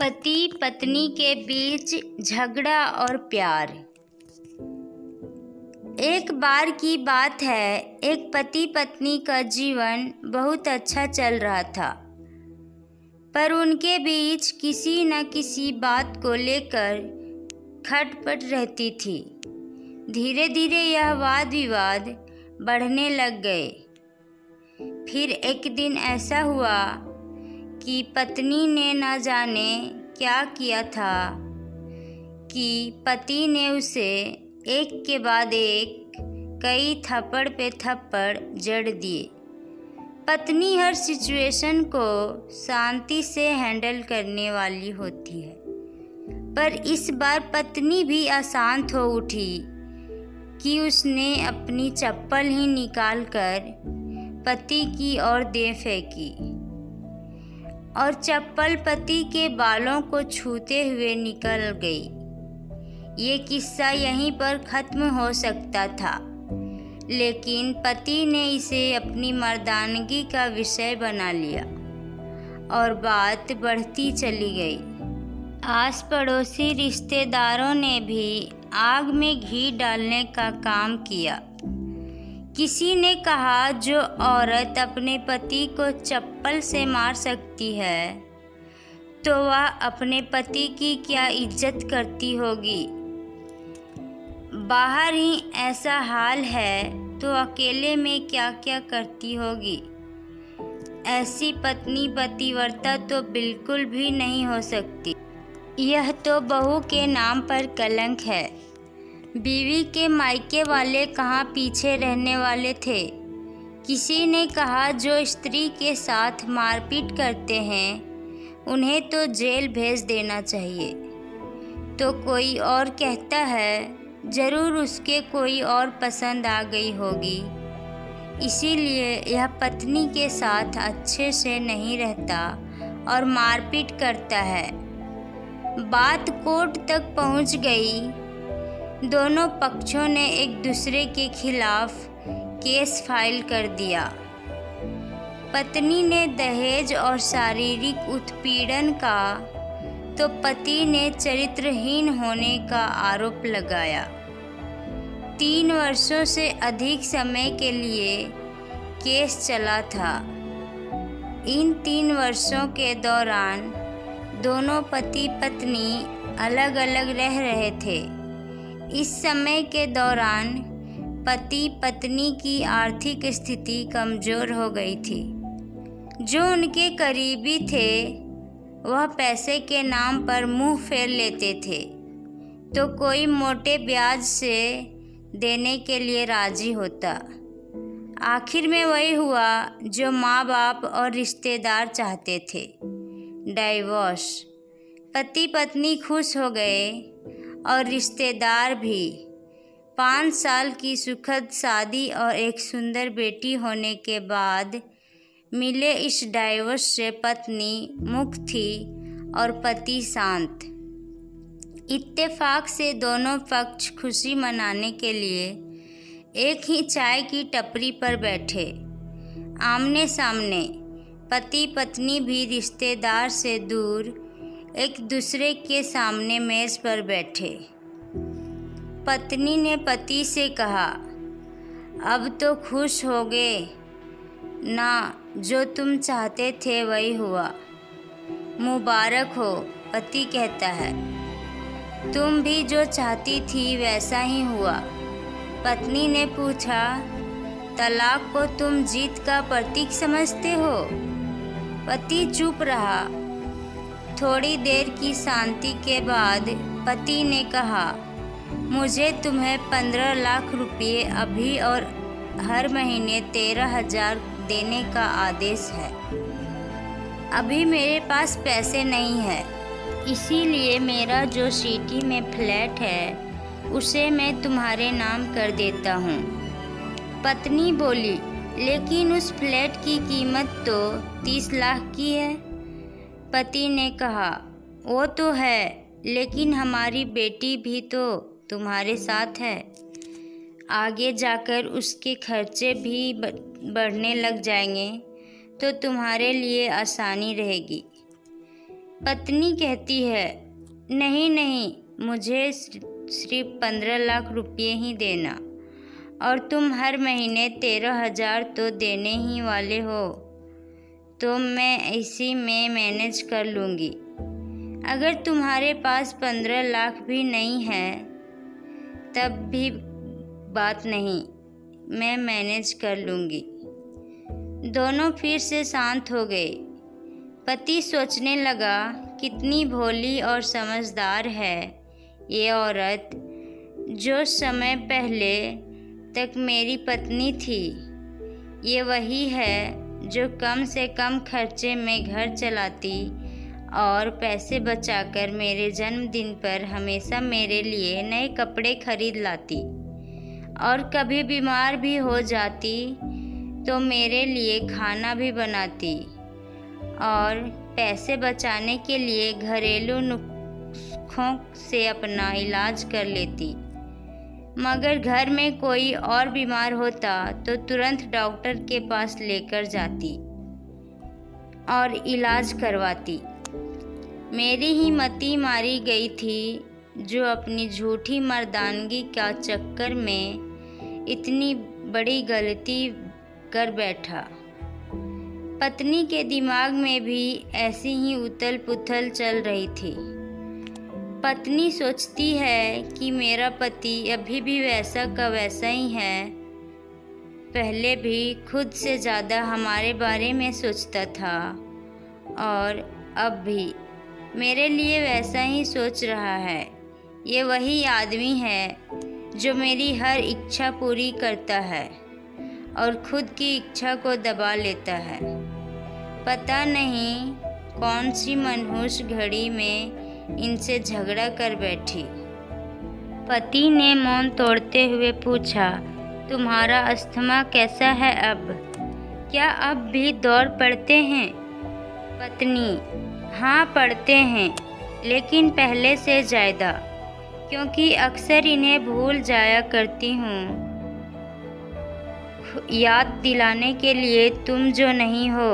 पति पत्नी के बीच झगड़ा और प्यार। एक बार की बात है, एक पति पत्नी का जीवन बहुत अच्छा चल रहा था, पर उनके बीच किसी न किसी बात को लेकर खटपट रहती थी। धीरे धीरे यह वाद विवाद बढ़ने लग गए। फिर एक दिन ऐसा हुआ कि पत्नी ने न जाने क्या किया था कि पति ने उसे एक के बाद एक कई थप्पड़ पे थप्पड़ जड़ दिए। पत्नी हर सिचुएशन को शांति से हैंडल करने वाली होती है, पर इस बार पत्नी भी अशांत हो उठी कि उसने अपनी चप्पल ही निकालकर पति की ओर दे फेंकी और चप्पल पति के बालों को छूते हुए निकल गई। ये किस्सा यहीं पर ख़त्म हो सकता था, लेकिन पति ने इसे अपनी मर्दानगी का विषय बना लिया और बात बढ़ती चली गई। आस पड़ोसी रिश्तेदारों ने भी आग में घी डालने का काम किया। किसी ने कहा, जो औरत अपने पति को चप्पल से मार सकती है तो वह अपने पति की क्या इज्जत करती होगी। बाहर ही ऐसा हाल है तो अकेले में क्या क्या करती होगी। ऐसी पत्नी पतिव्रता तो बिल्कुल भी नहीं हो सकती। यह तो बहू के नाम पर कलंक है। बीवी के मायके वाले कहाँ पीछे रहने वाले थे। किसी ने कहा, जो स्त्री के साथ मारपीट करते हैं उन्हें तो जेल भेज देना चाहिए। तो कोई और कहता है, ज़रूर उसके कोई और पसंद आ गई होगी, इसीलिए यह पत्नी के साथ अच्छे से नहीं रहता और मारपीट करता है। बात कोर्ट तक पहुंच गई। दोनों पक्षों ने एक दूसरे के खिलाफ केस फाइल कर दिया। पत्नी ने दहेज और शारीरिक उत्पीड़न का, तो पति ने चरित्रहीन होने का आरोप लगाया। 3 वर्षों से अधिक समय के लिए केस चला था। इन 3 वर्षों के दौरान दोनों पति पत्नी अलग अलग रह रहे थे। इस समय के दौरान पति पत्नी की आर्थिक स्थिति कमज़ोर हो गई थी। जो उनके करीबी थे वह पैसे के नाम पर मुंह फेर लेते थे, तो कोई मोटे ब्याज से देने के लिए राजी होता। आखिर में वही हुआ जो माँ बाप और रिश्तेदार चाहते थे, डाइवोर्स। पति पत्नी खुश हो गए और रिश्तेदार भी। 5 साल की सुखद शादी और एक सुंदर बेटी होने के बाद मिले इस डाइवोर्स से पत्नी मुक्त थी और पति शांत। इत्तेफाक से दोनों पक्ष खुशी मनाने के लिए एक ही चाय की टपरी पर बैठे, आमने सामने। पति पत्नी भी रिश्तेदार से दूर एक दूसरे के सामने मेज़ पर बैठे। पत्नी ने पति से कहा, अब तो खुश हो गए ना, जो तुम चाहते थे वही हुआ। मुबारक हो, पति कहता है। तुम भी जो चाहती थी वैसा ही हुआ। पत्नी ने पूछा, तलाक को तुम जीत का प्रतीक समझते हो? पति चुप रहा। थोड़ी देर की शांति के बाद पति ने कहा, मुझे तुम्हें 15 लाख रुपये अभी और हर महीने 13,000 देने का आदेश है। अभी मेरे पास पैसे नहीं है, इसीलिए मेरा जो सिटी में फ्लैट है उसे मैं तुम्हारे नाम कर देता हूँ। पत्नी बोली, लेकिन उस फ्लैट की कीमत तो 30 लाख की है। पति ने कहा, वो तो है, लेकिन हमारी बेटी भी तो तुम्हारे साथ है। आगे जाकर उसके खर्चे भी बढ़ने लग जाएंगे तो तुम्हारे लिए आसानी रहेगी। पत्नी कहती है, नहीं नहीं, मुझे सिर्फ 15 लाख रुपये ही देना, और तुम हर महीने 13,000 तो देने ही वाले हो, तो मैं इसी में मैनेज कर लूँगी। अगर तुम्हारे पास 15 लाख भी नहीं है तब भी बात नहीं, मैं मैनेज कर लूँगी। दोनों फिर से शांत हो गए। पति सोचने लगा, कितनी भोली और समझदार है ये औरत, जो समय पहले तक मेरी पत्नी थी। ये वही है जो कम से कम खर्चे में घर चलाती और पैसे बचाकर मेरे जन्मदिन पर हमेशा मेरे लिए नए कपड़े खरीद लाती, और कभी बीमार भी हो जाती तो मेरे लिए खाना भी बनाती, और पैसे बचाने के लिए घरेलू नुस्खों से अपना इलाज कर लेती। मगर घर में कोई और बीमार होता तो तुरंत डॉक्टर के पास लेकर जाती और इलाज करवाती। मेरी ही मती मारी गई थी, जो अपनी झूठी मर्दानगी का चक्कर में इतनी बड़ी गलती कर बैठा। पत्नी के दिमाग में भी ऐसी ही उथल पुथल चल रही थी। पत्नी सोचती है कि मेरा पति अभी भी वैसा का वैसा ही है, पहले भी खुद से ज़्यादा हमारे बारे में सोचता था, और अब भी मेरे लिए वैसा ही सोच रहा है। ये वही आदमी है जो मेरी हर इच्छा पूरी करता है और खुद की इच्छा को दबा लेता है। पता नहीं कौन सी मनहूस घड़ी में इनसे झगड़ा कर बैठी। पति ने मौन तोड़ते हुए पूछा, तुम्हारा अस्थमा कैसा है अब? क्या अब भी दौड़ पड़ते हैं? पत्नी, हाँ पड़ते हैं, लेकिन पहले से ज़्यादा, क्योंकि अक्सर इन्हें भूल जाया करती हूँ। याद दिलाने के लिए तुम जो नहीं हो।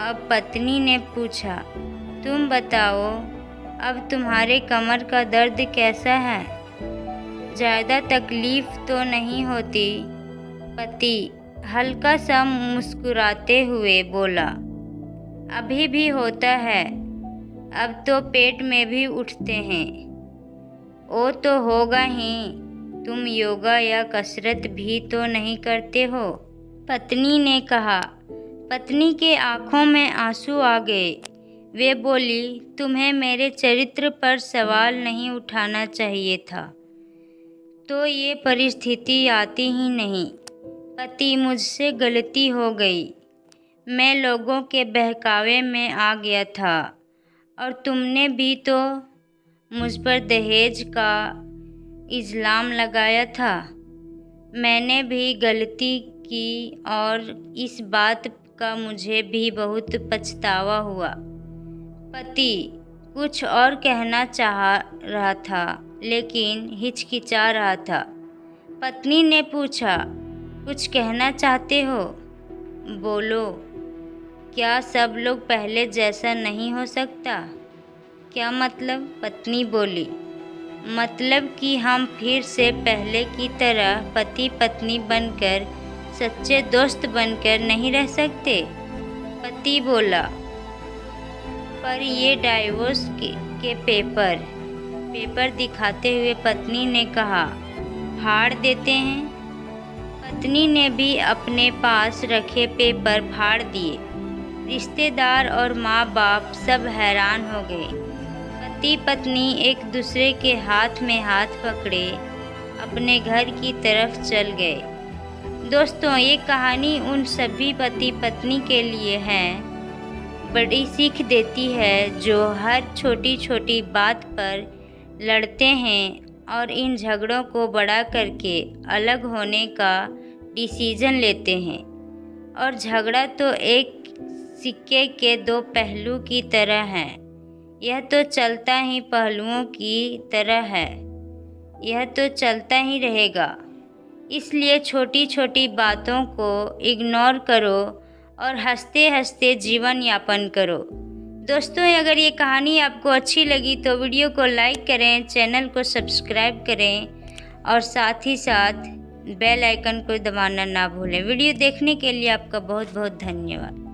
अब पत्नी ने पूछा, तुम बताओ, अब तुम्हारे कमर का दर्द कैसा है? ज़्यादा तकलीफ़ तो नहीं होती? पति हल्का सा मुस्कुराते हुए बोला, अभी भी होता है, अब तो पेट में भी उठते हैं। वो तो होगा ही, तुम योगा या कसरत भी तो नहीं करते हो? पत्नी ने कहा। पत्नी के आंखों में आंसू आ गए। वे बोली, तुम्हें मेरे चरित्र पर सवाल नहीं उठाना चाहिए था, तो ये परिस्थिति आती ही नहीं। पति, मुझसे गलती हो गई, मैं लोगों के बहकावे में आ गया था, और तुमने भी तो मुझ पर दहेज का इल्ज़ाम लगाया था। मैंने भी गलती की और इस बात का मुझे भी बहुत पछतावा हुआ। पति कुछ और कहना चाह रहा था, लेकिन हिचकिचा रहा था। पत्नी ने पूछा, कुछ कहना चाहते हो? बोलो। क्या सब लोग पहले जैसा नहीं हो सकता? क्या मतलब? पत्नी बोली, मतलब कि हम फिर से पहले की तरह पति पत्नी बनकर, सच्चे दोस्त बनकर नहीं रह सकते? पति बोला, पर ये डाइवोर्स के पेपर दिखाते हुए पत्नी ने कहा, फाड़ देते हैं। पत्नी ने भी अपने पास रखे पेपर फाड़ दिए। रिश्तेदार और माँ बाप सब हैरान हो गए। पति पत्नी एक दूसरे के हाथ में हाथ पकड़े अपने घर की तरफ चल गए। दोस्तों, ये कहानी उन सभी पति पत्नी के लिए है, बड़ी सीख देती है, जो हर छोटी छोटी बात पर लड़ते हैं और इन झगड़ों को बड़ा करके अलग होने का डिसीजन लेते हैं। और झगड़ा तो एक सिक्के के दो पहलू की तरह है। यह तो चलता ही पहलुओं की तरह है, यह तो चलता ही रहेगा। इसलिए छोटी छोटी बातों को इग्नोर करो और हंसते हंसते जीवन यापन करो। दोस्तों, अगर ये कहानी आपको अच्छी लगी तो वीडियो को लाइक करें, चैनल को सब्सक्राइब करें और साथ ही साथ बेल आइकन को दबाना ना भूलें। वीडियो देखने के लिए आपका बहुत बहुत धन्यवाद।